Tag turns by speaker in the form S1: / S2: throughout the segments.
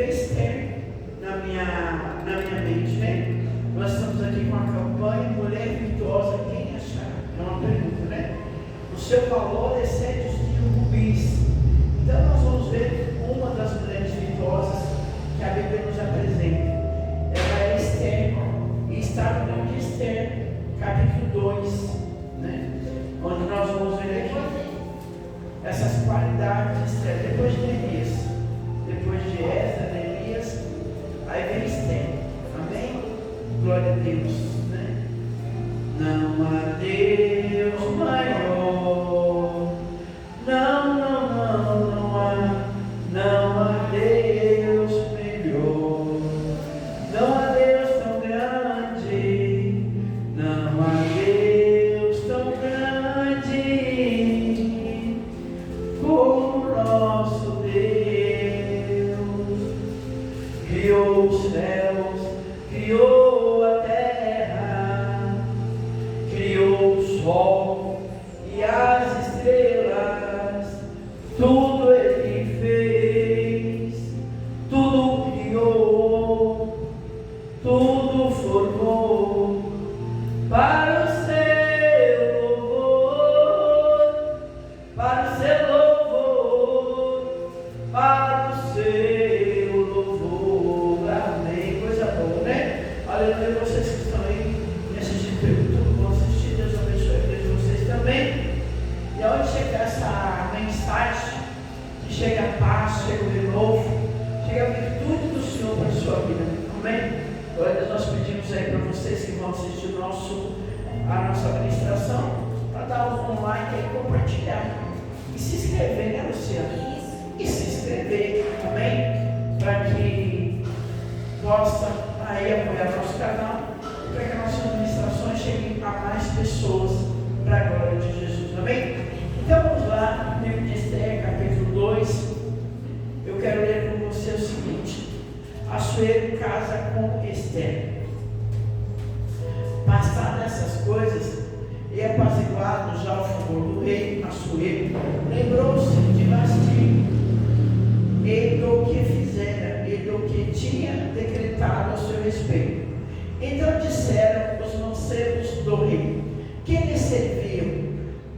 S1: Esther na minha mente, né? Nós estamos aqui com a campanha Mulher Virtuosa, quem achar? É uma pergunta, né? O seu valor excede os de rubis. Então nós vamos ver uma das mulheres virtuosas que a Bíblia nos apresenta. Ela é Esther, e está no livro de Esther, capítulo 2, né? Onde nós vamos ver aqui essas qualidades de Esther, depois de Neemias, depois de Esdras, Neemias, aí vem Esther, amém? Glória a Deus, né? Não há Deus maior, não há Deus melhor, não há Deus tão grande, não há Deus tão grande como nosso Deus. Criou os céus, criou a terra, criou o sol e as estrelas, tudo Ele fez, tudo criou, tudo formou para o seu louvor, para o seu louvor, para o seu louvor. Amém. Coisa boa, né? Aleluia. Vocês que estão aí me assistindo pelo YouTube, vão assistir. Deus abençoe a igreja de vocês também. E aonde chegar essa mensagem, que chega a paz, chega o renovo, chega a virtude do Senhor para a sua vida. Amém? Agora nós pedimos aí para vocês que vão assistir a nossa administração, para dar um like aí, compartilhar e se inscrever, né, Luciana? E se inscrever, amém? Para que possa aí apoiar nosso canal e para que a nossa administração chegue a mais pessoas para a glória de Jesus, amém? Então vamos lá, livro de Esther, capítulo 2. Eu quero ler com você o seguinte: Assuero casa com Esther. Passadas essas coisas, e apaziguado já o furor do rei Assuero, lembrou-se de Vasti e do que fizera e do que tinha decretado a seu respeito. Então disseram os mancebos do rei, que lhe serviam: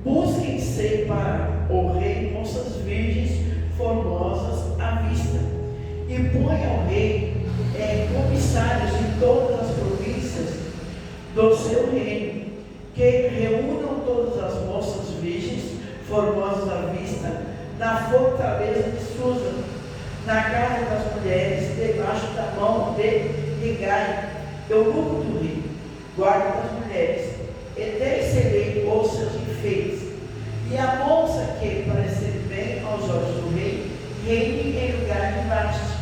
S1: busquem-se para o rei moças virgens formosas à vista, e põe ao rei comissários em todas as províncias do seu reino, que reúnam todas as moças virgens formosas à vista na fortaleza de Susa, na casa das mulheres, debaixo da mão de Hegai, eunuco do rei, guarda das mulheres, e descerei os seus enfeites, e a moça que parecer bem aos olhos do rei, reine em lugar de Vasti.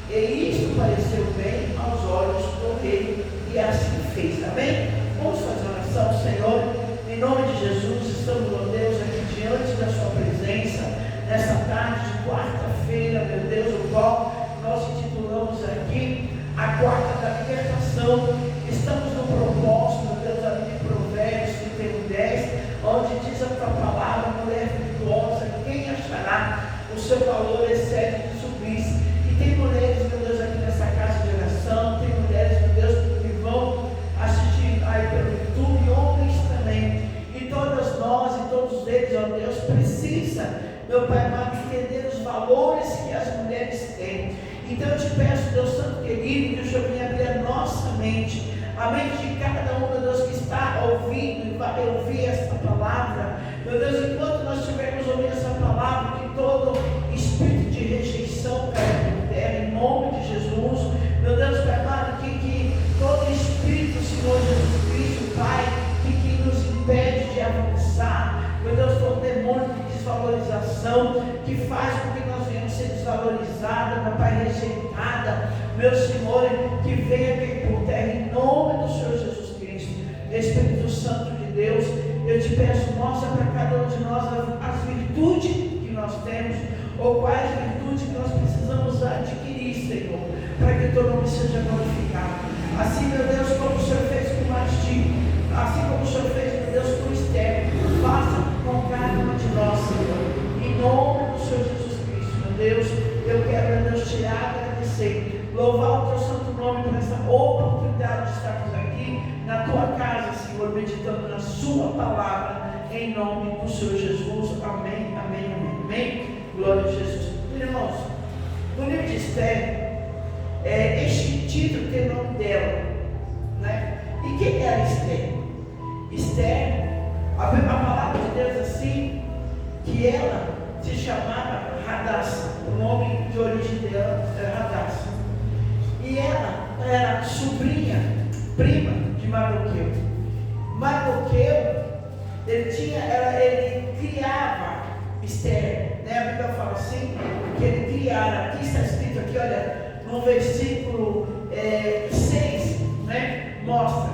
S1: E isto pareceu bem aos olhos do rei, e assim fez. Amém? Vamos fazer uma oração. Senhor, em nome de Jesus, estamos, ó Deus, aqui diante da sua presença, nesta tarde de quarta-feira, meu Deus, o qual nós intitulamos aqui a quarta da libertação. Estamos no propósito, meu Deus, ali de Provérbios 31:10, onde diz a tua palavra: mulher virtuosa, quem achará? O seu valor excede de subis. E tem mulheres, meu Deus, aqui nessa casa de oração, tem mulheres, meu Deus, que vão assistir aí pelo YouTube, homens também. E todas nós e todos eles, ó Deus, precisa, meu Pai amado, entender os valores que as mulheres têm. Então eu te peço, Deus Santo querido, que o Senhor venha abrir a nossa mente, a mente de cada um, meu Deus, que está ouvindo e vai ouvir esta palavra. Meu Deus, enquanto nós estivermos ouvindo essa palavra, que todo espírito de rejeição caia por terra, em nome de Jesus. Meu Deus, Pai amado, que todo espírito, Senhor Jesus Cristo, Pai, que nos impede de avançar, meu Deus, todo demônio de desvalorização, que faz com que nós venhamos ser desvalorizados, meu Pai, rejeitada, meu Senhor, que venha cair por terra, em nome do Senhor Jesus Cristo. Espírito Santo de Deus, eu te peço, mostra para cada um de nós as virtudes que nós temos, ou quais virtudes que nós precisamos adquirir, Senhor, para que o teu nome seja glorificado. Assim, meu Deus, como o Senhor fez com Vasti, assim como o Senhor fez, meu Deus, com Esther, faça com cada uma de nós, Senhor, em nome do Senhor Jesus Cristo. Meu Deus, eu quero, meu Deus, tirar agradecer, louvar o teu santo nome por essa oportunidade de estarmos aqui na tua casa, Senhor, meditando na sua palavra, em nome do Senhor Jesus. Amém, amém, amém, amém. Glória a Jesus. Irmãos, no livro de Esther, este título tem o nome dela, né? E quem era Esther? Esther, a palavra de Deus assim, que ela se chamava Hadassah, o nome de origem dela era Hadassah. E ela era sobrinha, prima de Mardoqueu. Mardoqueu, ele criava Esther, né? A Bíblia fala assim, que ele criara, aqui está escrito aqui, olha, no versículo 6, né? Mostra,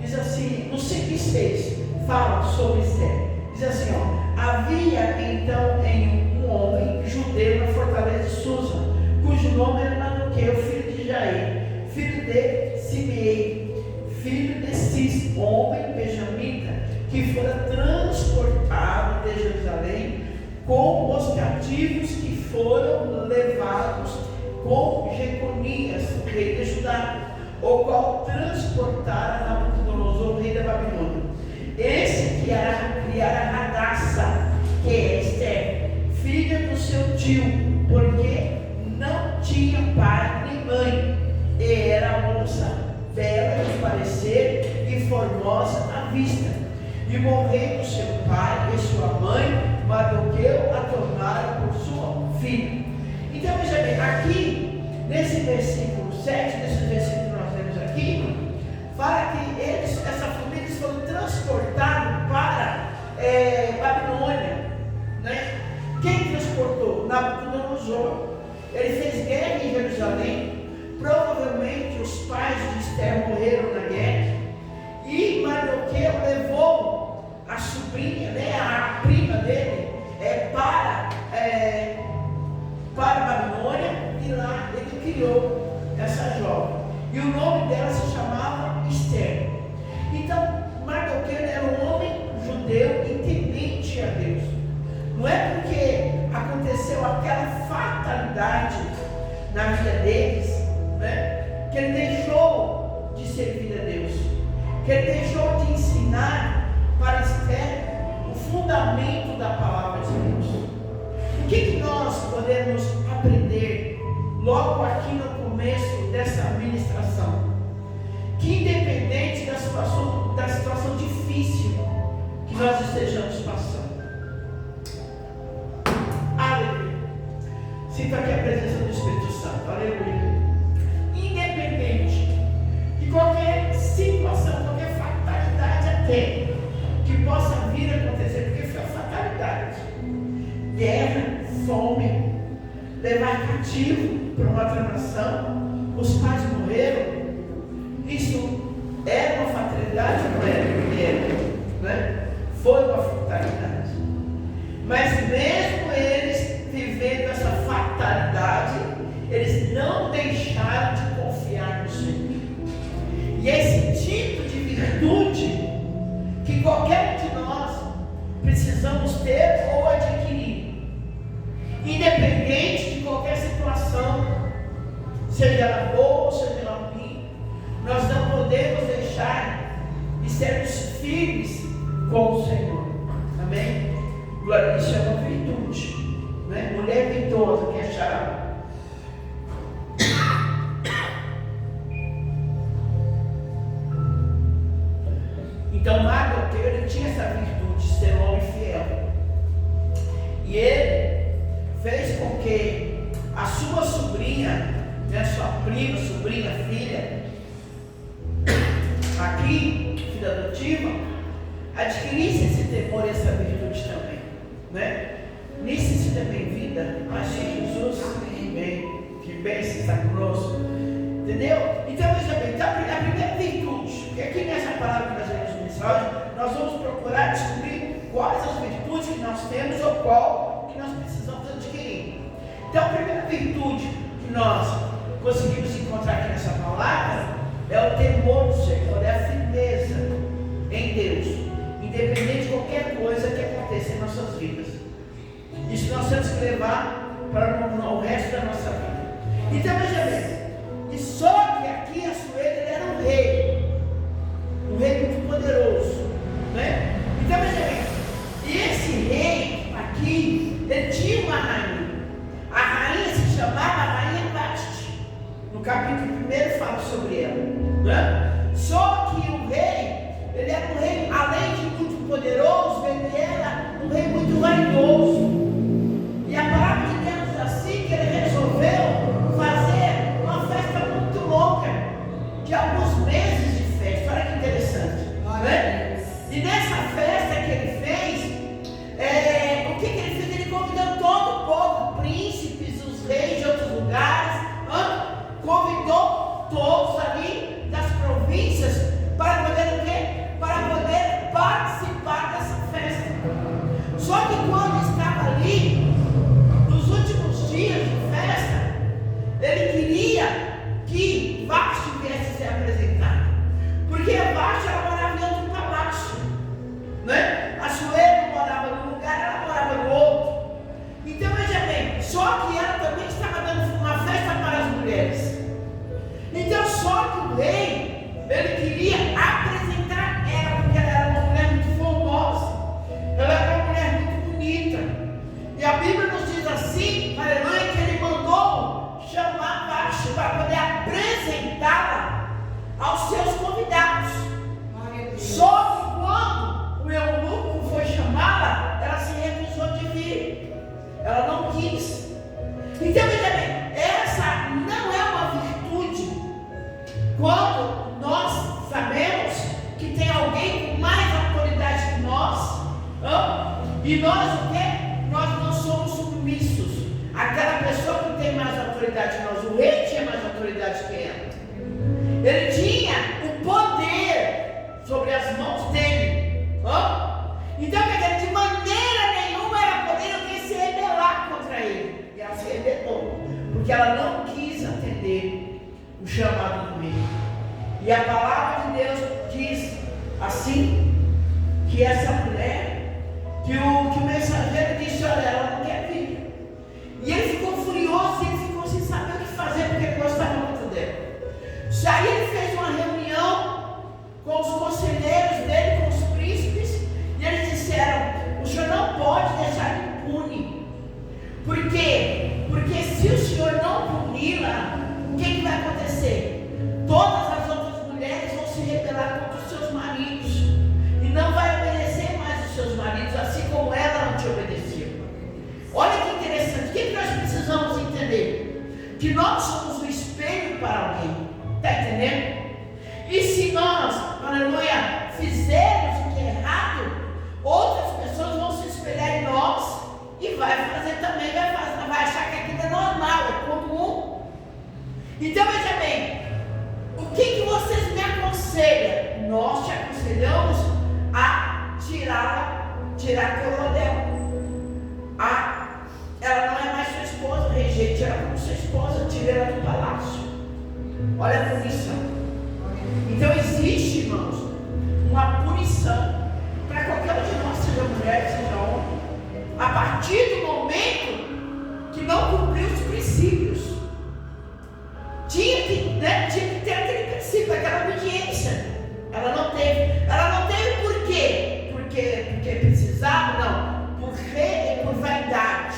S1: diz assim, no 5 e 6, fala sobre Esther, diz assim, ó, havia então em um homem judeu na fortaleza de Susa, cujo nome era Mardoqueu, filho de Jair, filho de Simei, filho de Cis, homem benjamita, que fora transportado de Jerusalém com os cativos que foram levados com Jeconias, o rei de Judá, o qual transportara Nabucodonosor, rei da Babilônia. Esse criara Hadassah, que é Esther, filha do seu tio, porque não tinha pai nem mãe, e era moça, bela de parecer e formosa à vista. E morrendo seu pai e sua mãe, Mardoqueu a tornaram por sua filha. Então veja bem, aqui nesse versículo 7, nesse versículo que nós lemos aqui, fala que essa família foram transportados para Babilônia, né? Quem transportou? Nabucodonosor. Ele fez guerra em Jerusalém. Provavelmente os pais de Esther morreram na guerra. E Mardoqueu levou a sobrinha, né, a prima dele, para Babilônia, e lá ele criou essa jovem. E o nome dela se chamava Esther. Então, Mardoqueu era um homem judeu e temente a Deus. Não é porque aconteceu aquela fatalidade na vida deles, né, que ele deixou de servir a Deus, que ele deixou de ensinar para Esther o fundamento da palavra de Deus. O que nós podemos aprender logo aqui no começo dessa ministração? Que independente da situação difícil que nós estejamos passando, aleluia, sinto aqui a presença do Espírito Santo, aleluia, independente de qualquer situação, qualquer fatalidade até que possa vir a acontecer, porque foi a fatalidade, guerra, fome, levar cativo para uma outra nação, os pais morreram, isso era uma fatalidade, não era, né? Foi uma fatalidade, mas mesmo eles vivendo essa fatalidade, eles não deixaram de confiar no Senhor. E esse tipo de virtude que qualquer um de nós precisamos ter ou adquirir, independente de qualquer situação, seja ela boa ou seja ela ruim, nós não podemos deixar de sermos firmes com o Senhor. Amém? Glória, isso é uma virtude, né? Mulher virtuosa que achará. Então Mardoqueu, ele tinha essa virtude de ser um homem fiel. E ele fez com que a sua sobrinha, né, sua prima, sobrinha, filha, aqui, filha adotiva, adquirisse esse temor e essa virtude também, né? Nisso se dê bem-vinda, mas Jesus, amém, que bênção está conosco, entendeu? Então veja bem, então, a primeira virtude, porque aqui nessa palavra que nós vamos ministrar hoje, nós vamos procurar descobrir quais as virtudes que nós temos ou qual que nós precisamos adquirir. Então a primeira virtude que nós conseguimos encontrar aqui nessa palavra é o temor do Senhor, é a firmeza em Deus, independente de qualquer coisa que aconteça em nossas vidas. Isso nós temos que levar para o resto da nossa vida. Então veja bem, e só que aqui Assuero ele era um rei muito poderoso, né? Então veja bem, e esse rei aqui, ele tinha uma rainha. A rainha se chamava Rainha Vasti. No capítulo 1 fala sobre ela, né? Só que o rei, ele era um rei, além de muito poderoso, ele era um rei muito vaidoso. E a palavra de Deus diz assim, que ele resolveu fazer uma festa muito longa, de alguns meses de festa. Olha que interessante, né? E nessa festa que ele fez, o que ele fez? Ele convidou todo o povo, príncipes, os reis de outros lugares, convidou todos ali das províncias para poder o quê? Para poder participar dessa festa. Só que quando estava ali, nos últimos dias de festa, ele queria que Vasti viesse ser apresentado, porque Vasti ela morava em outro palácio, né? Assuero morava num lugar, ela morava no outro. Então veja bem, só que ela também estava dando uma festa para as mulheres. Então só que o rei, ele queria apresentar ela, porque ela era uma mulher muito formosa, ela era uma mulher muito bonita. E a Bíblia nos diz assim, aleluia, que ele mandou chamar Vasti para poder apresentá-la aos seus convidados. Só que quando o eunuco foi chamá-la, ela se recusou de vir. Ela não quis. Então veja bem, essa não é uma virtude quando nós sabemos que tem alguém com mais autoridade que nós, e nós o quê? Nós não somos submissos. Aquela pessoa que tem mais autoridade que nós, o rei tinha mais autoridade que ela. Ele tinha o poder sobre as mãos dele. Então, quer dizer, de maneira nenhuma ela poderia se rebelar contra ele. E ela se rebelou, porque ela não quis atender o chamado do rei. E a palavra de Deus diz assim, que essa mulher, que o mensageiro disse, olha, ela não quer vir. E ele ficou furioso, e ele ficou sem saber o que fazer, porque ele gostava muito dela. Aí ele fez uma reunião com os conselheiros dele, com os príncipes, e eles disseram, o senhor não pode deixar impune. Por quê? Porque se o senhor não puni-la, o que vai acontecer? Todas as outras mulheres vão se rebelar contra os seus maridos, e não vai obedecer mais os seus maridos, assim como ela não te obedecia. Olha que interessante, o que nós precisamos entender? Que nós somos o espelho para alguém. Está entendendo? E se nós, aleluia, fizermos o que é errado, outras pessoas vão se espelhar em nós e vai fazer também, vai achar que aquilo é normal, é comum. Então veja bem, o que vocês me aconselham? Nós te aconselhamos a tirar a coroa dela. Ela não é mais sua esposa, rejeite ela como sua esposa, tire ela do palácio. Olha a punição. Então existe, irmãos, uma punição para qualquer um de nós, seja mulher, seja homem, a partir do momento que não cumpriu os princípios. Tinha que ter aquele princípio, aquela obediência. Ela não teve. Ela não teve por quê? Porque precisava? Não. Por vaidade.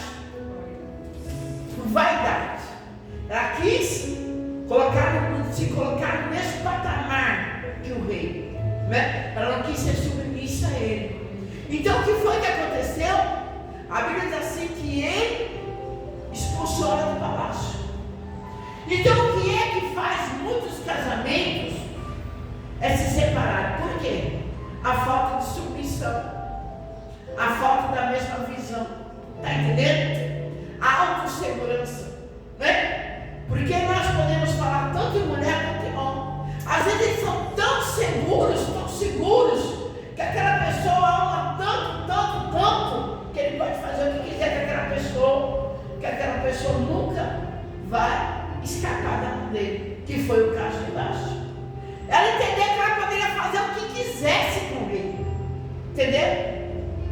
S1: Por vaidade. Ela quis se colocar no mesmo patamar que o rei, né? Ela não quis ser submissa a ele. Então o que foi que aconteceu? A Bíblia diz assim que ele expulsou ela do palácio. Então o que é que faz muitos casamentos é se separar? Por quê? A falta de submissão, a falta da mesma visão. Está entendendo? A autossegurança, né? Porque nós podemos falar tanto em mulher quanto em homem. Às vezes eles são tão seguros, que aquela pessoa ama tanto, que ele pode fazer o que quiser com aquela pessoa, que aquela pessoa nunca vai escapar da mão dele, que foi o caso de Vasti. Ela entendeu que ela poderia fazer o que quisesse com ele, entendeu?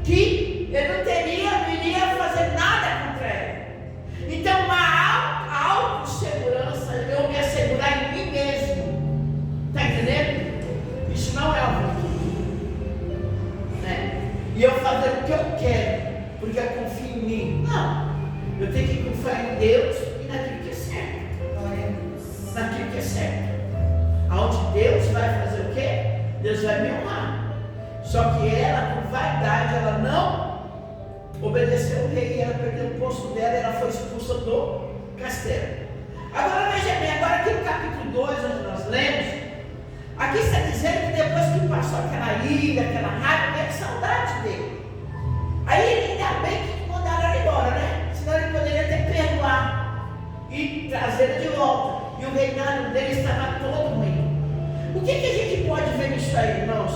S1: Que ele não iria fazer nada contra ela. Então, uma autossegurança Deus vai me honrar. Só que ela, por vaidade, ela não obedeceu ao rei, ela perdeu o posto dela, ela foi expulsa do castelo. Agora veja bem, agora aqui no capítulo 2, onde nós lemos, aqui está dizendo que depois que passou aquela ira, aquela raiva, veio saudade dele. Aí ele ainda bem que mandaram ela embora, né? Senão ele poderia ter perdoado e trazê-la de volta. E o reinado dele estava todo ruim. O que a gente pode ver nisso aí, irmãos?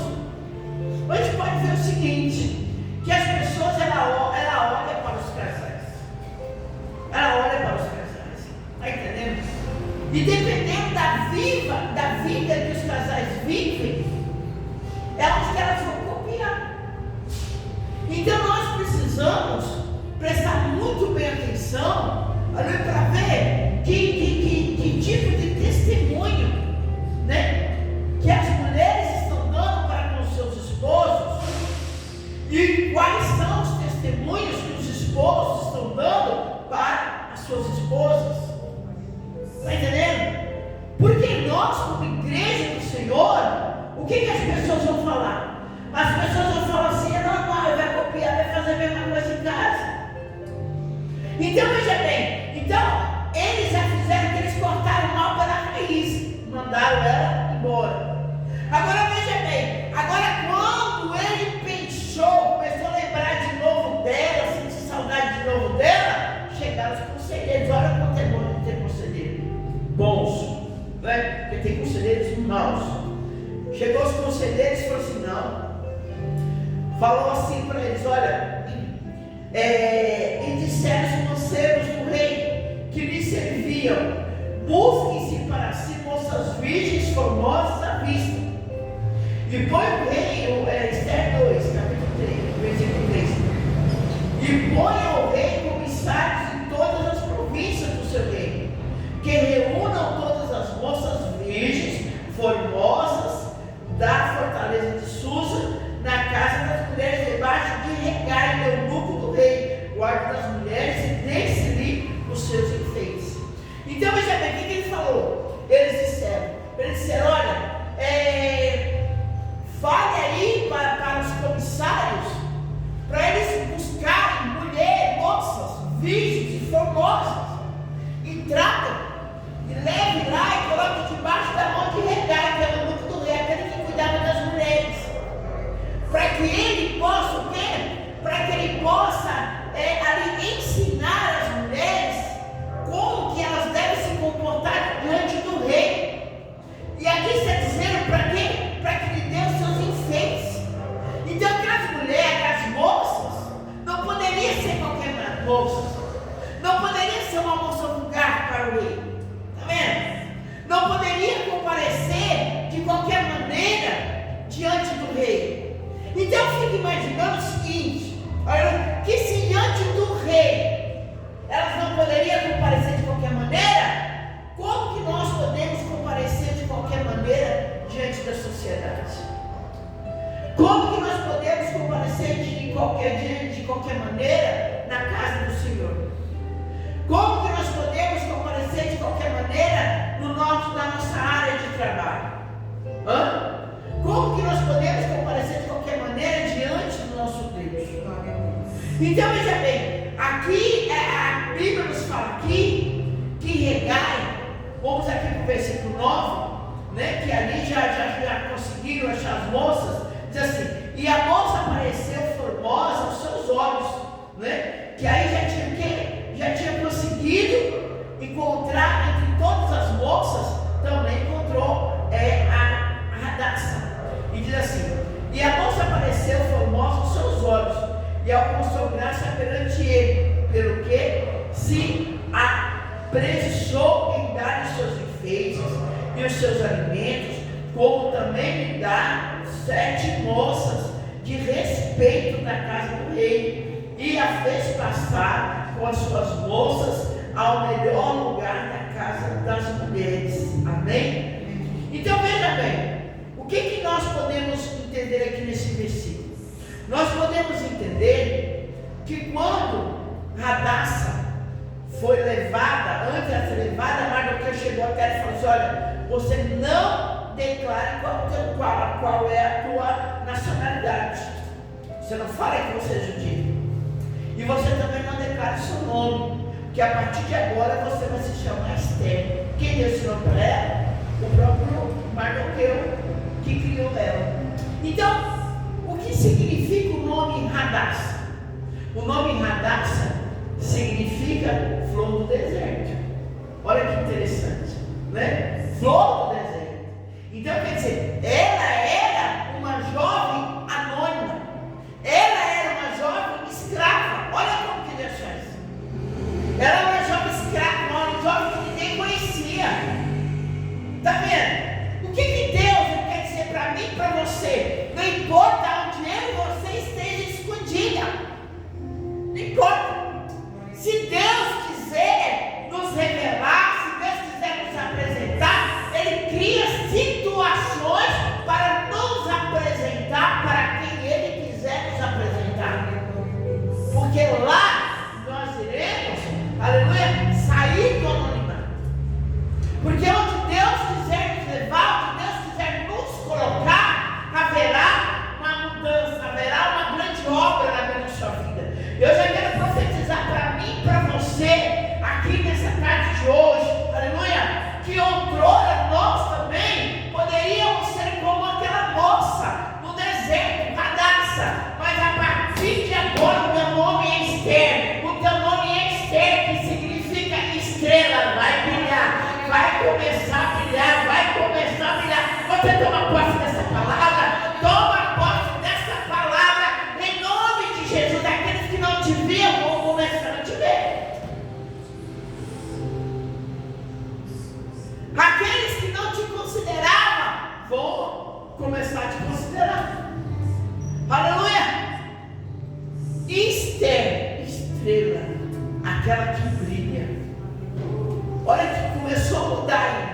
S1: A gente pode ver o seguinte, que as pessoas, ela olha para os casais. Ela olha para os casais. Está entendendo? E dependendo da vida que os casais vivem, é onde que elas vão copiar. Então nós precisamos prestar muito bem atenção para ver que tipo de testemunho, né, que as mulheres estão dando para com os seus esposos e quais são os testemunhos que os esposos estão dando para as suas esposas. Está entendendo? Porque nós, como igreja do Senhor, o que as pessoas vão falar? As pessoas vão falar assim: é normal, vai copiar, vai fazer a mesma coisa em casa. Então veja bem, eles já fizeram que eles cortaram mal pela raiz, mandaram ela embora. Agora veja bem, quando ele pensou, começou a lembrar de novo dela, sentir saudade de novo dela, chegaram os conselheiros. Olha quanto é bom ter conselheiros bons, né? Porque tem conselheiros maus. Chegou os conselheiros e falou assim: não, falou assim para eles: olha, e disseram os conselheiros do rei que lhe serviam: busquem-se para si moças virgens formosas à vista. E põe o rei, Esther 2, capítulo 3, versículo 3. E põe ao rei comissários em todas as províncias do seu reino, que reúnam todas as moças virgens, formosas, da fortaleza de Susa, na casa das mulheres debaixo de Regai, eunuco do rei, guarda das mulheres, e deixe-lhe os seus enfeites. Então veja bem, o que ele falou? Eles disseram: olha, fale aí para os comissários, para eles buscarem mulheres, moças, virgens e formosas, e tratam, e leve lá e coloque debaixo da mão de Regai, que é o eunuco do rei, aquele que cuidava das mulheres, para que ele possa o quê? Para que ele possa ali ensinar as mulheres como que elas devem se comportar diante do rei. E aqui está dizendo para quê? Para que lhe dê os seus enfeites. Então aquelas mulheres, aquelas moças, não poderia ser qualquer moça, não poderia ser uma moça vulgar para o rei, está vendo? Não poderia comparecer de qualquer maneira diante do rei. Então eu fico imaginando o seguinte: olha, que se diante do rei elas não poderiam comparecer de qualquer maneira, como que nós podemos comparecer de qualquer maneira diante da sociedade? Como que nós podemos comparecer de qualquer maneira na casa do Senhor? Como que nós podemos comparecer de qualquer maneira na nossa área de trabalho? Como que nós podemos comparecer de qualquer maneira diante do nosso Deus? Então veja bem, aqui a Bíblia nos fala aqui que Regai, vamos aqui para o versículo 9, né, que ali já conseguiram achar as moças, diz assim: e a moça pareceu formosa aos seus olhos, né, que aí já tinha conseguido encontrar entre todas as moças, também encontrou a Hadassah. E diz assim: e a moça pareceu formosa aos seus olhos, e alcançou graça perante ele, pelo que se apressou em dar os seus enfeites e os seus alimentos, como também lhe dá 7 moças de respeito da casa do rei, e a fez passar com as suas moças ao melhor lugar da casa das mulheres. Amém? Então veja bem, o que nós podemos entender aqui nesse versículo? Nós podemos entender que quando Hadassah foi levada, antes de ser levada, Mardoqueu chegou até ela e falou assim: olha, você não declare qual é a tua nacionalidade. Você não fala que você é judeu. E você também não declara seu nome, que a partir de agora você vai se chamar Esther. Quem deu esse nome para ela? O próprio Mardoqueu, que criou ela. Então, o que significa o nome Hadassah? O nome Hadassah significa flor do deserto. Olha que interessante, né? Flor do deserto. Então, quer dizer, ela era uma jovem anônima. Ela era uma jovem escrava. Olha como que Deus faz. Ela era uma jovem escrava, uma jovem que ninguém conhecia. Está vendo? O que Deus quer dizer para mim e para você? Não importa onde eu e você esteja escondida. Não importa. Se Deus quiser nos revelar, se Deus quiser nos apresentar, Ele cria situações para nos apresentar para quem Ele quiser nos apresentar. Porque lá nós iremos, aleluia, sair do anonimato. Porque onde Deus quiser nos levar, onde Deus quiser nos colocar, haverá uma mudança, haverá uma grande obra na minha sua vida. Eu já quero profetizar para mim e para você, aqui nessa tarde de hoje, aleluia, que outrora nós também poderíamos ser como aquela moça no deserto, Hadassah, mas a partir de agora o meu nome é Esther, o teu nome é Esther, que significa estrela, vai brilhar, vai começar a brilhar, vai começar a brilhar. Você toma posse dessa palavra, toma posse dessa palavra, em nome de Jesus. Aqueles que não te viam vão começar a te ver. Aqueles que não te consideravam vão começar a te considerar. Aleluia! Esther, estrela, aquela que brilha. Olha que começou a mudar.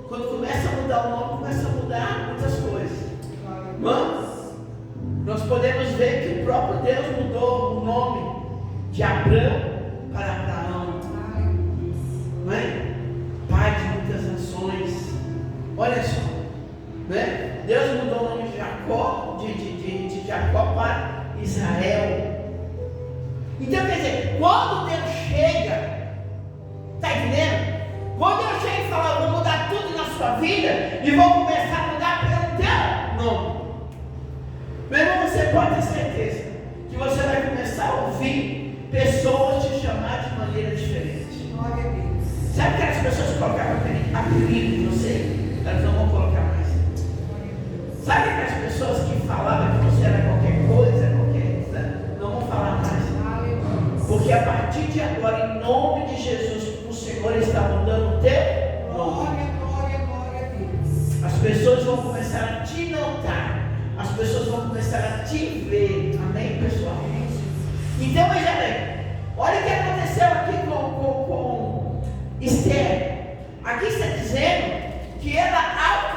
S1: Quando começa a mudar o nome, começa a mudar muitas coisas. Mas nós podemos ver que o próprio Deus mudou o nome de Abrão para Abraão, não é? Pai de muitas nações. Olha só, né? Deus mudou o nome de Jacó, de Jacó para Israel. Então, quer dizer, quando Deus chega, está entendendo? Quando Deus chega e fala, eu vou mudar tudo na sua vida e vou começar a mudar pelo teu nome. Meu irmão, você pode ter certeza que você vai começar a ouvir pessoas te chamar de maneira diferente. Sabe que as pessoas colocavam apelido em você? Elas não vão colocar mais. Sabe aquelas pessoas que falavam que você era qualquer coisa, não vão falar mais. Porque a partir de agora, em nome de Jesus, o Senhor está mudando o teu nome. As pessoas vão começar a te notar. As pessoas vão começar a te ver. Amém, pessoal? Então, veja bem. Olha o que aconteceu aqui com Esther. Aqui está dizendo que ela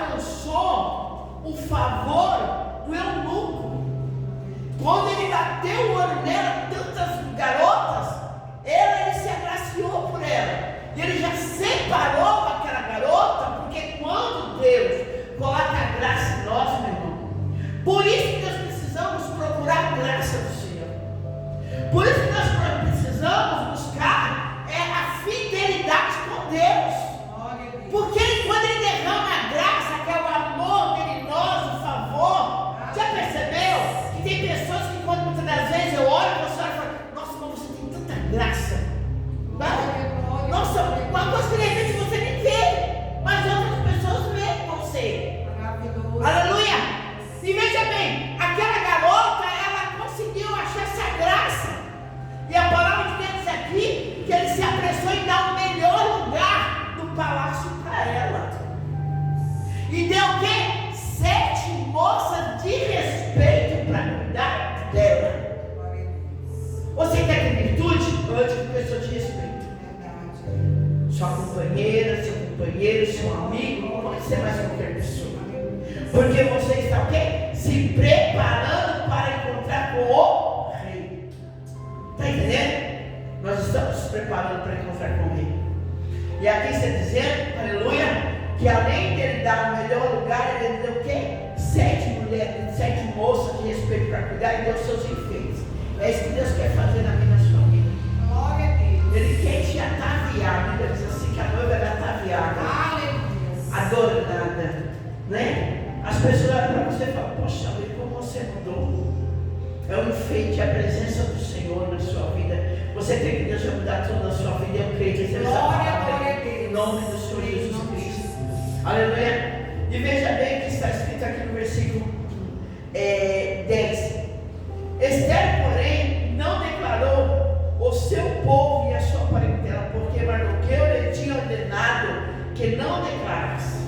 S1: alcançou o favor do eunuco. Quando ele bateu o olho nela, tantas garotas, ele se agraciou por ela. E ele já separou aquela garota, porque quando Deus coloca a graça em nós, meu irmão, por isso que nós precisamos procurar a graça do Senhor. Por isso que nós precisamos buscar a fidelidade com Deus. Porque quando Ele derrama a graça, que é o amor dele em nós, o favor, já percebeu que tem pessoas que quando muitas das vezes eu olho para você e falo, nossa, como você tem tanta graça. Nossa, uma coisa que de repente você nem vê, mas outras pessoas veem você. Aleluia! E veja bem, aquela garota, ela conseguiu achar essa graça. E a palavra de Deus diz aqui que ele se apressou em dar o melhor lugar do palácio para ela. E deu o quê? 7 moças de respeito para cuidar dela. Você quer ter virtude? Antes de pessoa de respeito. Sua companheira, seu companheiro, seu amigo, não pode ser mais qualquer pessoa. Porque você está o quê? Se preparando para encontrar com o rei. Está entendendo? Nós estamos nos preparando para encontrar com o rei. E aqui está dizendo, aleluia, que além de ele dar o melhor lugar lugar, ele deu o quê? 7 mulheres, 7 moças de respeito para cuidar e deu seus enfeites. É isso que Deus quer fazer na minha, na sua vida.
S2: Glória a Deus. Ele
S1: quer te ataviar. A Bíblia diz assim que a noiva era ataviada, adornada, né? As pessoas olham para você e falam: poxa, como você mudou. É o enfeite, a presença do Senhor na sua vida. Você crê que Deus vai mudar tudo na sua vida? Eu creio que Deus vai mudar em nome do Senhor Jesus Cristo. Aleluia. E veja bem o que está escrito aqui no versículo 10. Esther, porém, não declarou o seu povo e a sua parentela, porque Mardoqueu lhe tinha ordenado que não declarasse.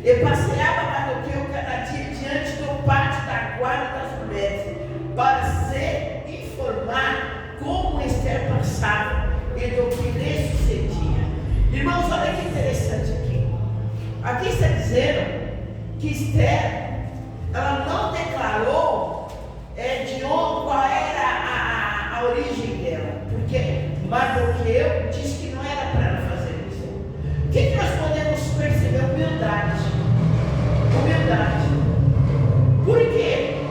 S1: E passeava Mardoqueu cada dia diante do pátio da guarda das mulheres, para se informar como Esther passava e do que lhe sucedia. Irmãos, olha que interessante aqui. Aqui está dizendo que Esther, ela não declarou de onde, qual era a origem dela, porque Mardoqueu disse que não era para ela fazer isso. O que nós podemos perceber? Humildade. Humildade. Por quê?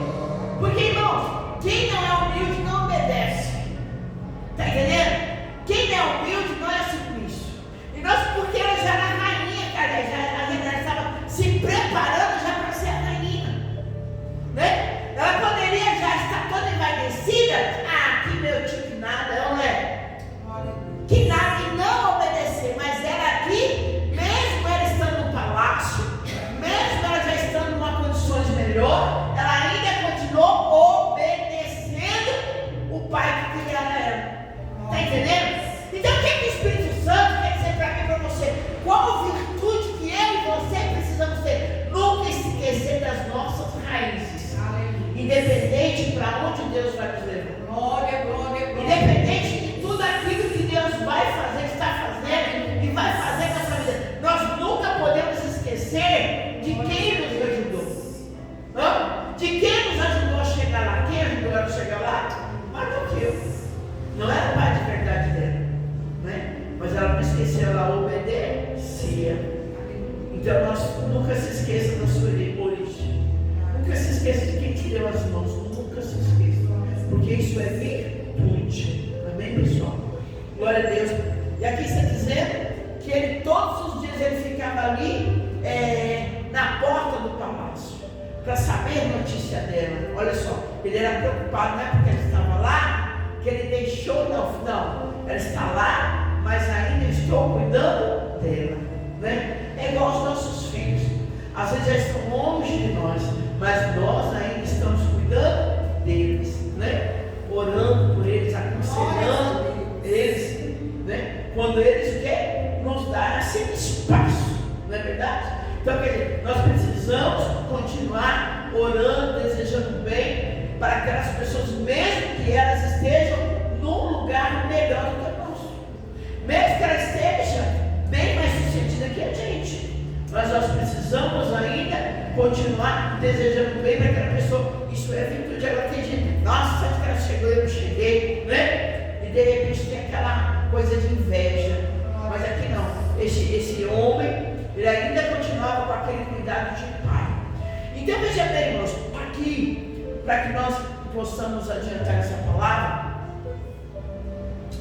S1: Porque, irmãos, quem não é humilde não obedece. Está entendendo? Quem não é humilde não é submisso. E nós, porque ela já era rainha, cara, ela estava se preparando já para ser a rainha, né? Ela poderia já estar toda envaidecida. Que meu tio que nada, não é? Que nada, e não obedecer. Mas ela aqui, mesmo ela estando no palácio, mesmo ela já estando em uma condições melhor, ela ainda continuou obedecendo o pai que criara ela. Está entendendo? Então o que o Espírito Santo quer dizer para mim e para você? Qual virtude que eu e você precisamos ter? Nunca esquecer das nossas raízes. Independente para onde Deus vai nos levar. Glória, glória, glória. Independente de tudo aquilo que Deus vai fazer, está fazendo e vai fazer na sua vida. Nós nunca podemos esquecer de quem nos ajudou. De quem nos ajudou a chegar lá. Quem ajudou ela a chegar lá? Mardoqueu. Não era o pai de verdade dela, né? Mas ela não esqueceu, ela obedecia. Então nós nunca se esqueça da sua origem. Nunca se esqueça de quem te deu as mãos. Nunca se esqueça. Porque isso é virtude. Amém, pessoal? Glória a Deus. E aqui está dizendo que ele todos os dias ele ficava ali na porta do palácio para saber a notícia dela. Olha só, ele era preocupado, não é porque ele estava lá que ele deixou, não, ela está lá, mas ainda estou cuidando dela, né? É igual aos nossos filhos, às vezes já estão longe de nós, mas nós ainda estamos cuidando deles, né? Orando por eles, aconselhando eles, né? Quando eles querem nos dar esse espaço, não é verdade? Então, quer dizer, nós precisamos continuar orando, desejando bem para aquelas pessoas, mesmo que elas estejam num lugar melhor do que o nosso, mesmo que ela esteja bem mais sucedida que a gente, mas nós precisamos ainda continuar desejando bem para aquela pessoa. Isso é virtude. Agora tem gente, nossa, sabe que ela chegou e eu não cheguei, né? E de repente tem aquela coisa de inveja. Mas aqui não. Esse homem, ele ainda continuava com aquele cuidado de pai. Então veja bem, irmãos, aqui, para que nós possamos adiantar essa palavra,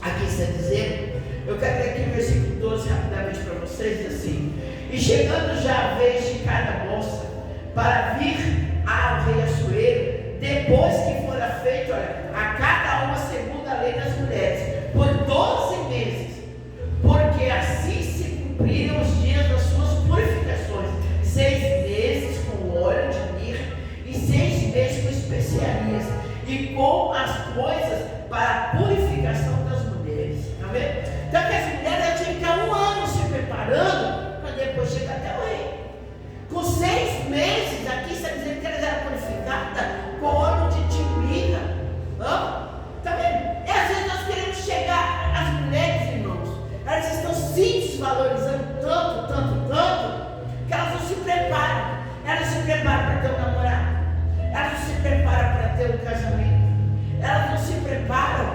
S1: aqui está dizendo, eu quero ler aqui o versículo 12 rapidamente para vocês, diz assim: e chegando já a vez de cada moça para vir ao rei Assuero, depois que fora feito, olha, a cada uma segundo a lei das mulheres, por 12 meses, porque assim se cumpriram os dias das suas purificações, 6 meses com óleo de mirra e 6 meses com especiarias e com as coisas para a purificação das mulheres. Tá vendo? Então que as mulheres já tinham que ficar 1 ano se preparando para depois chegar até o rei. Com 6 meses, aqui está dizendo que elas eram purificadas com óleo de mirra. Está vendo? E às vezes nós queremos chegar, as mulheres, irmãos, elas estão se desvalorizando tanto, que elas não se preparam. Elas se preparam para ter um namorado, elas não se preparam para ter um casamento, elas não se preparam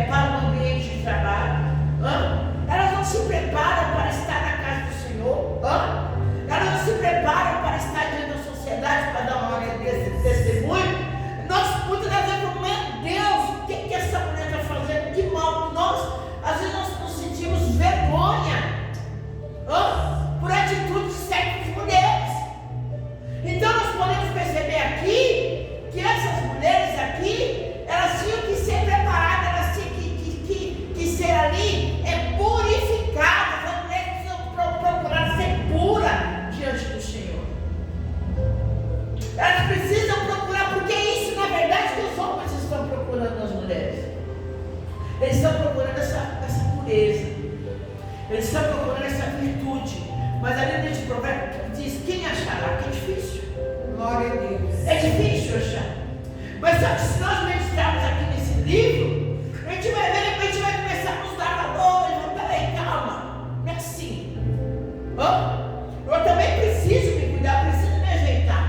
S1: para um ambiente de trabalho, elas não se preparam para estar na casa do Senhor, elas não se preparam para estar Eles estão procurando essa virtude. Mas ali nesse provérbio diz: quem achará? Que é difícil.
S2: Glória a Deus.
S1: É difícil achar. Mas só que se nós meditarmos aqui nesse livro, a gente vai ver, depois a gente vai começar a nos dar valores. Não, peraí, calma. Não é assim. Eu também preciso me cuidar, preciso me ajeitar.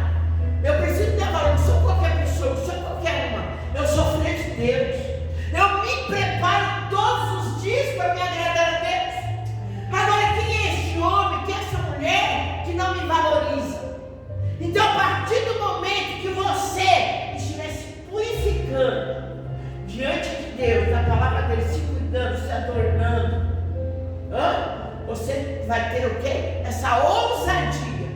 S1: Eu preciso dar valor. Não sou qualquer pessoa, não sou qualquer uma. Eu sou filho de Deus. Eu me preparo todos os dias para me agradar a Deus. Agora, quem é esse homem, quem é essa mulher que não me valoriza? Então, a partir do momento que você estiver se purificando diante de Deus, da palavra dele, se cuidando, se adornando, você vai ter o quê? Essa ousadia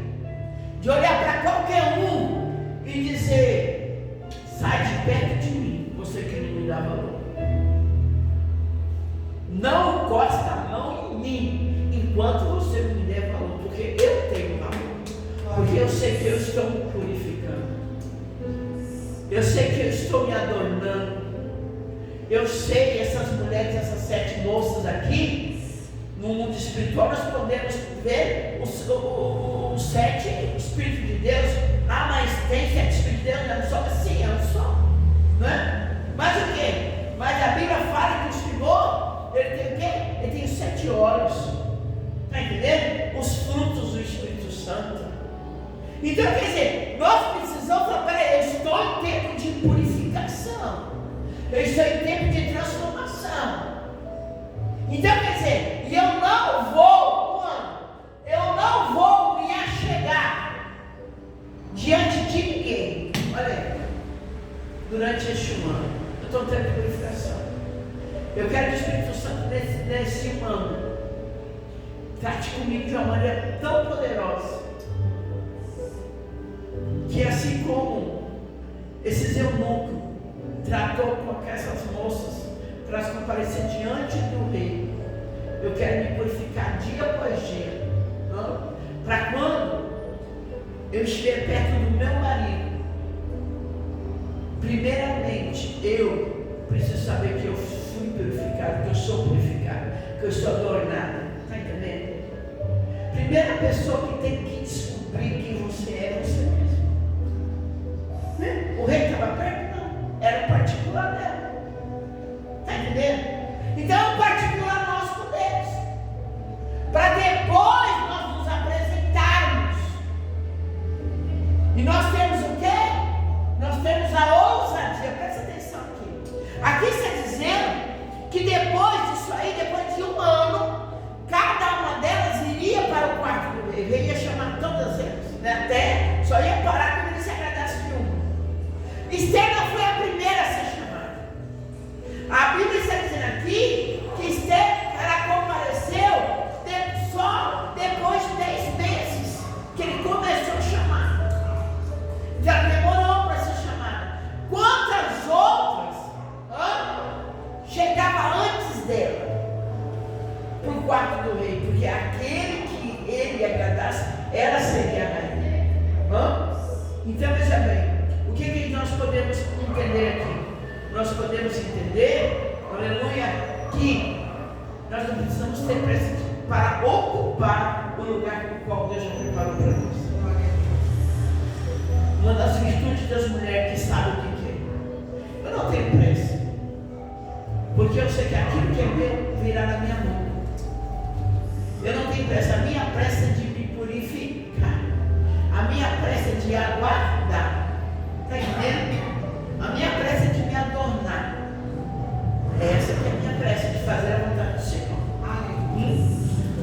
S1: de olhar para qualquer um e dizer: sai de perto de mim, você que não me dá valor. Não encosta a mão em mim enquanto você não me der valor, porque eu tenho valor. Porque eu sei que eu estou me purificando. Eu sei que eu estou me adornando. Eu sei, essas mulheres, essas 7 moças aqui, no mundo espiritual, nós podemos ver os 7 Espíritos de Deus. Ah, mas tem 7 Espíritos de Deus? Eu não sou assim, eu não sou. Não é? Mas o quê? Mas a Bíblia fala que o Senhor, ele tem o quê? Ele tem os 7 olhos. Está entendendo? Os frutos do Espírito Santo. Então, quer dizer, nós precisamos falar: peraí, eu estou em tempo de purificação. Eu estou em tempo de transformação. Então, quer dizer, eu não vou me achegar diante de ninguém. Olha aí, durante este ano, eu estou em tempo de purificação. Eu quero que o Espírito Santo nesse ano trate comigo de uma maneira tão poderosa, que assim como esses eunucos tratou com essas moças para as comparecer diante do rei, eu quero me purificar dia após dia, para quando eu estiver perto do meu marido, primeiramente eu preciso saber que eu fui purificado, que eu sou purificado, que eu estou adornado. Está entendendo? Primeira pessoa que tem que descobrir quem você é você mesmo. Né? O rei estava perto? Não. Era o particular dela. Está entendendo? Então é o particular nosso com Deus. Para depois nós nos apresentarmos. E nós temos o quê? Nós temos a ousadia. Presta atenção aqui. Aqui está dizendo que depois disso aí, depois de um ano, cada uma delas iria para o quarto do rei. O rei ia chamar todas elas, né? Até só ia parar quando ele se agradasse de uma. Esther não foi a primeira a ser chamada. A Bíblia está dizendo aqui que Esther, ela compareceu só depois de 10 meses que ele começou a chamar. Já demorou para ser chamada. Quantas outras chegavam antes dela para o quarto do rei? Porque aquele que ele agradasse, ela seria a rainha. Então veja bem, o que nós podemos entender aqui? Nós podemos entender, aleluia, que nós não precisamos ter pressa para ocupar o lugar no qual Deus já preparou para nós. Uma das virtudes das mulheres que sabe o que é. Eu não tenho pressa, porque eu sei que aquilo que é meu virá na minha mão. Eu não tenho pressa. A minha pressa é de me purificar. A minha pressa é de aguardar. Está entendendo? A minha pressa é de me adornar. Essa que é a minha pressa, de fazer a vontade do Senhor.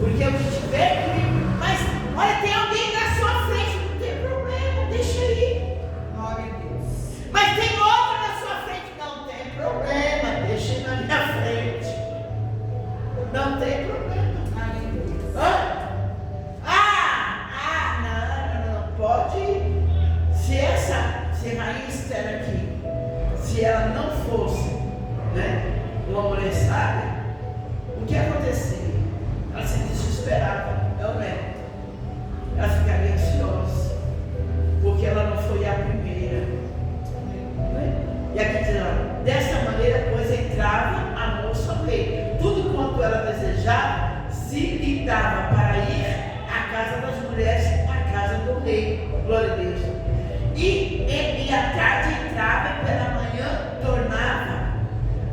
S1: Porque eu tiver comigo. Mas, olha, tem alguém na sua frente, não tem problema, deixa aí.
S2: Glória a Deus.
S1: Mas tem outro na sua frente, não tem problema, deixa aí na minha frente. Não tem problema. Não, pode. Se a rainha Esther aqui, se ela não fosse, né, uma mulher sábia, o que acontecia? Ela se desesperava, não é? Ela ficaria ansiosa, porque ela não foi a primeira. Né? E aqui diz, dessa maneira, pois entrava a moça ao rei. Tudo quanto ela desejava, se do rei. Glória a Deus. E à tarde entrava e pela manhã tornava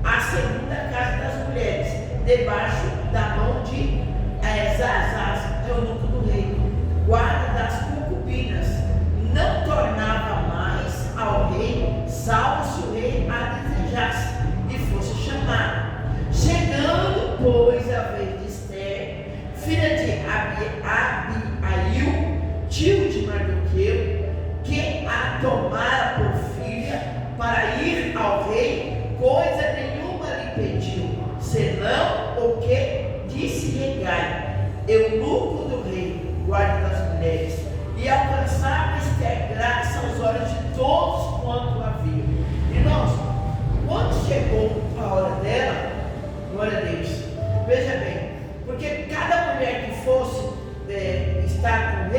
S1: à segunda casa das mulheres, debaixo da mão de Zazás, eunuco do rei, guarda das concubinas. Não tornava mais ao rei, salvo se o rei a desejasse e fosse chamado. Chegando, pois, a vez de Esther, filha de Abiail, tio de Mardoqueu, que a tomara por filha para ir ao rei, coisa nenhuma lhe pediu, senão o que disse Hegai, eunuco do rei, guarda das mulheres, e alcançava Esther graça aos olhos de todos quanto a viam. Irmãos, quando chegou a hora dela, glória a Deus, veja bem, porque cada mulher que fosse estar com o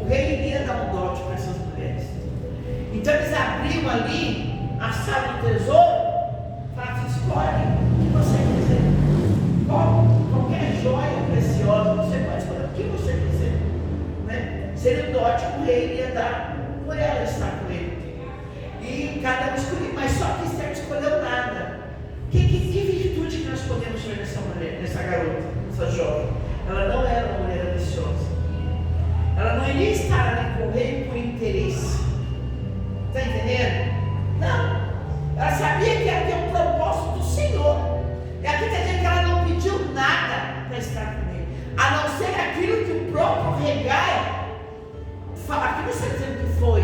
S1: rei iria dar um dote para essas mulheres. Então eles abriam ali a sala do tesouro, falavam: escolhe o que você quiser, qualquer joia preciosa, você pode escolher o que você quiser, né? Seria o dote que o rei iria dar por ela estar com ele. E cada um escolhia, mas só que Esther não escolheu nada. Que virtude que nós podemos ver nessa mulher, nessa garota, nessa jovem? Ela não era uma mulher ambiciosa. Ela não iria estar ali com o rei por interesse. Está entendendo? Não. Ela sabia que ia ter um propósito do Senhor. E aqui está dizendo que ela não pediu nada para estar com ele, a não ser aquilo que o próprio Hegai, aqui não está dizendo que foi,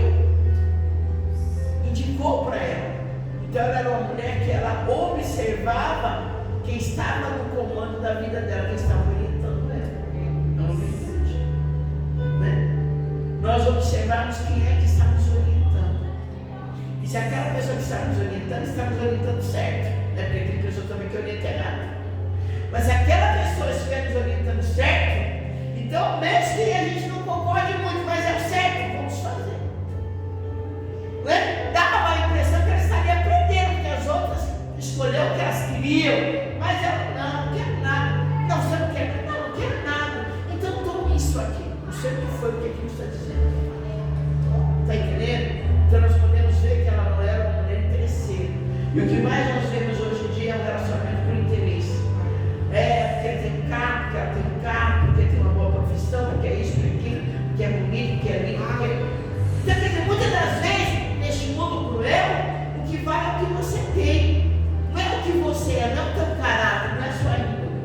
S1: indicou para ela. Então ela era uma mulher que ela observava quem estava no comando da vida dela, quem estava orientando ela. É uma virtude, né? Nós observamos quem é que está nos orientando. E se aquela pessoa que está nos orientando certo, né? Porque tem pessoa também que orienta errado. Mas se aquela pessoa estiver nos orientando certo, então mesmo que a gente não concorde muito, mas é o certo, vamos fazer. Né? Dava uma impressão que ela estaria aprendendo, porque as outras escolheram o que elas queriam, mas ela não quero nada. Não, você não quer nada? Não, não quero nada. Então tome isso aqui. Não sei o que foi, o que aqui está dizendo. Está entendendo? Então nós podemos ver que ela não era uma mulher interesseira. E o que mais nós vemos hoje em dia é um relacionamento por interesse. Porque ele tem carro, porque ela tem um carro, porque tem uma boa profissão, porque é isso, porque é aquilo, porque é bonito, porque é lindo, porque é... Então, quer dizer, muitas das vezes, neste mundo cruel, o que vale é o que você tem. Não é o que você é, não é o teu caráter, não é a sua índole.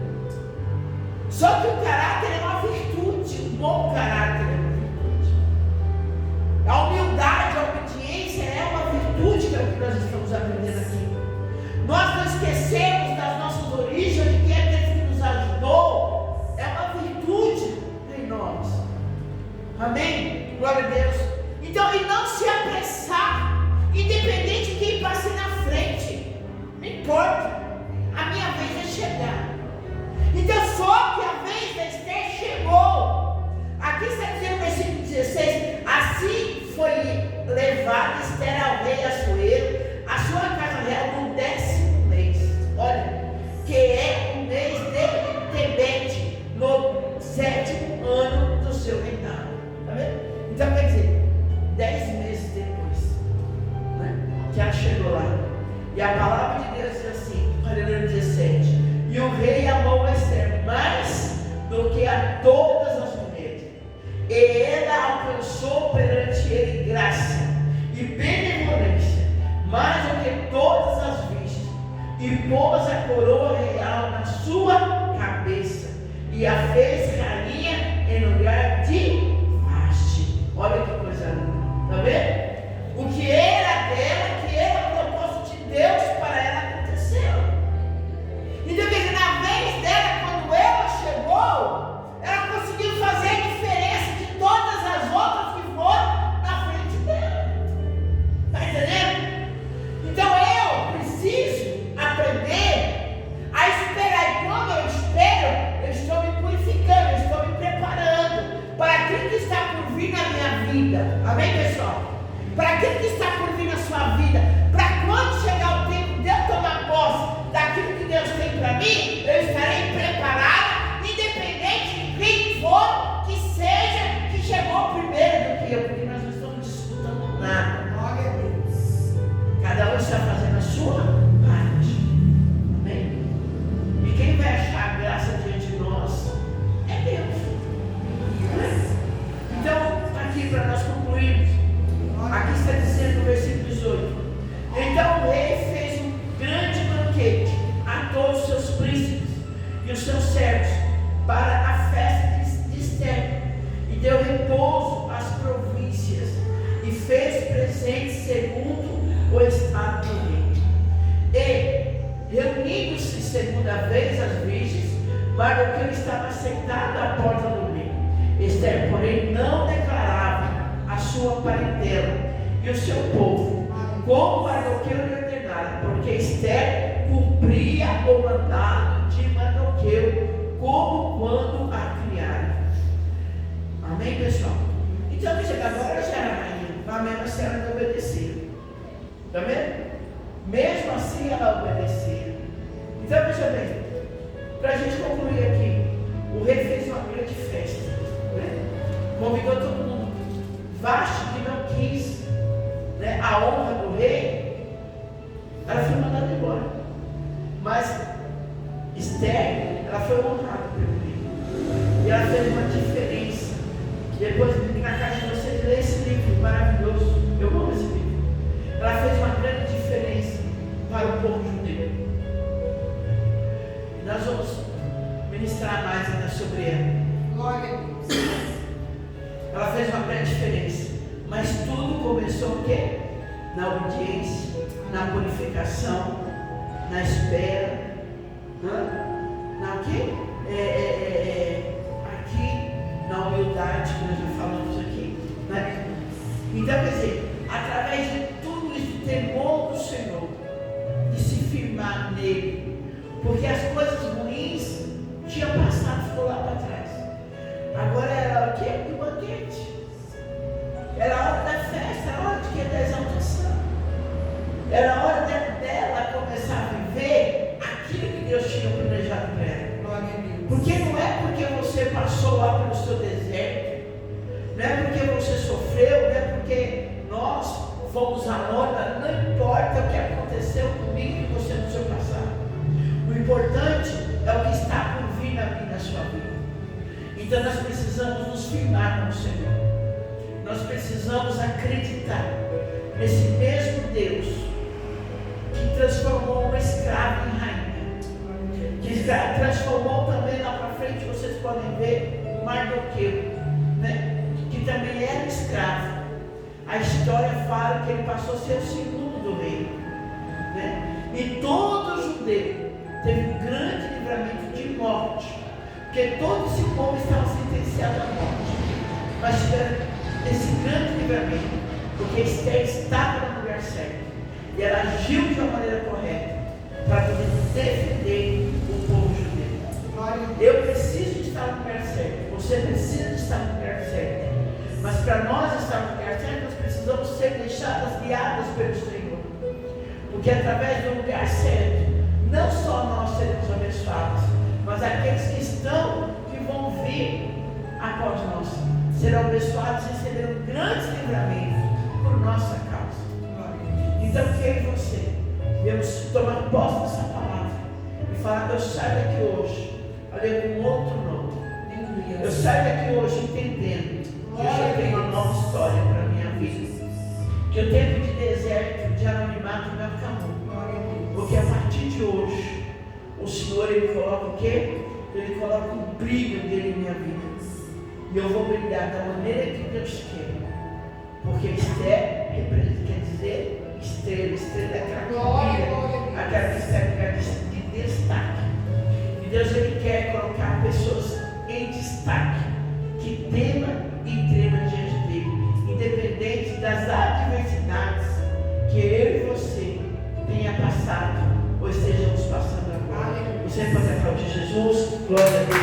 S1: Só que o caráter é uma virtude, um bom caráter é uma virtude. A humildade, a obediência é uma virtude, que é o que nós estamos aprendendo aqui. Nós não esquecemos das nossas origens, de quem é aquele que nos ajudou. É uma virtude em nós. Amém? Glória a Deus. Então, e não se apressar, independente de quem passe na frente, não importa, a minha vez é chegar. Então, só que a vez da Esther chegou. Aqui está dizendo no versículo 16: assim foi levada Esther ao rei Assuero, a sua casa real, no 10º mês. Olha, que é o mês de Tebete, no 7º ano do seu reinado. Está vendo? Então, quer dizer, 10 meses depois, né, que ela chegou lá. E a palavra de Deus diz assim, olha no 17: e o rei amou a Esther mais do que a todas as mulheres, e ela alcançou perante ele graça e benevolência, mais do que todas as vistas, e pôs a coroa real na sua cabeça, e a fez rainha em lugar de Vaste. Olha que coisa linda. Está vendo? O que era dela, que era o propósito de Deus para ela, aconteceu. Então, quer dizer, na vez dela, quando ela chegou, ela conseguiu fazer a diferença de todas as outras que foram na frente dela. Está entendendo? Então, eu preciso aprender a esperar. E quando eu espero, eu estou me purificando, eu estou me preparando para aquilo que está por vir na minha vida. Amém, pessoal? Para aquilo que está por vir na sua vida, para quando chegar o tempo de eu tomar posse daquilo que Deus tem para mim, eu estarei preparada, independente de quem for que seja que chegou primeiro do repouso as províncias e fez presente segundo o estado do rei. E, reunindo-se segunda vez as virgens, Mardoqueu estava sentado à porta do rei. Esther, porém, não declarava a sua parentela e o seu povo, como Mardoqueu lhe ordenara, porque Esther cumpria o mandado de Mardoqueu, como quando a criara. Amém, pessoal? Então, agora ela já era rainha, mas mesmo assim ela não obedecia. Está vendo? Mesmo assim ela obedecia. Então, veja bem, para a gente concluir aqui, o rei fez uma grande festa, né? Convidou todo mundo. Vasti, que não quis, né, a honra do rei, ela foi mandada embora. Mas Esther, ela foi honrada pelo rei. E ela fez uma diferença. Depois, na casa de vocês, lê esse livro maravilhoso. Eu amo esse livro. Ela fez uma grande diferença para o povo judeu. E nós vamos ministrar mais ainda sobre ela.
S2: Glória a Deus.
S1: Ela fez uma grande diferença. Mas tudo começou o quê? Na obediência, na purificação, na espera. Na quê? Aqui, na humildade que nós já falamos aqui. Né? Então, quer dizer, através de tudo isso, de temor do Senhor, de se firmar nele, porque as coisas ruins tinham passado, ficou lá para trás. Agora era o quê? O banquete. Era a hora da festa, era a hora de que? Da exaltação. Era a hora dela começar a viver aquilo que Deus tinha planejado para ela. Porque não é porque você passou lá pelo seu deserto, não é porque você sofreu, não é porque nós fomos à lona, não importa o que aconteceu comigo e você no seu passado. O importante é o que está por vir na sua vida. Então nós precisamos nos firmar no Senhor. Nós precisamos acreditar nesse mesmo Deus que transformou uma escrava em rainha, que transformou também lá para frente, vocês podem ver, o Mardoqueu, né? Que também era escravo. A história fala que ele passou a ser o segundo do reino, né? E todo judeu teve um grande livramento de morte, porque todo esse povo estava sentenciado à morte, mas tiveram esse grande livramento, porque Esther estava no lugar certo e ela agiu de uma maneira correta para poder defender o povo judeu. Eu preciso estar no lugar certo, você precisa estar no lugar certo, mas para nós estar no lugar certo, nós precisamos ser deixadas guiadas pelo Senhor, porque através do lugar certo, não só nós seremos abençoados, mas aqueles que vão vir após nós serão abençoados e receberão grandes livramentos por nossa causa. Então, eu e você devemos tomar posse dessa palavra e falar: eu saio daqui hoje, olha, com outro nome. Eu saio daqui hoje entendendo que eu já tenho uma nova história para a minha vida, que o tempo de deserto, de anonimato não acabou, porque a partir de hoje o Senhor, Ele coloca o quê? Ele coloca o brilho dele em minha vida. E eu vou brilhar da maneira que Deus quer. Porque Esther quer dizer estrela. Estrela é aquela que brilha, aquela que está em lugar de destaque. E Deus, Ele quer colocar pessoas em destaque, que temam e tremam diante dele, independente das adversidades que eu e você tenha passado ou estejamos passando agora. Você pode aplaudir Jesus, glória a Deus.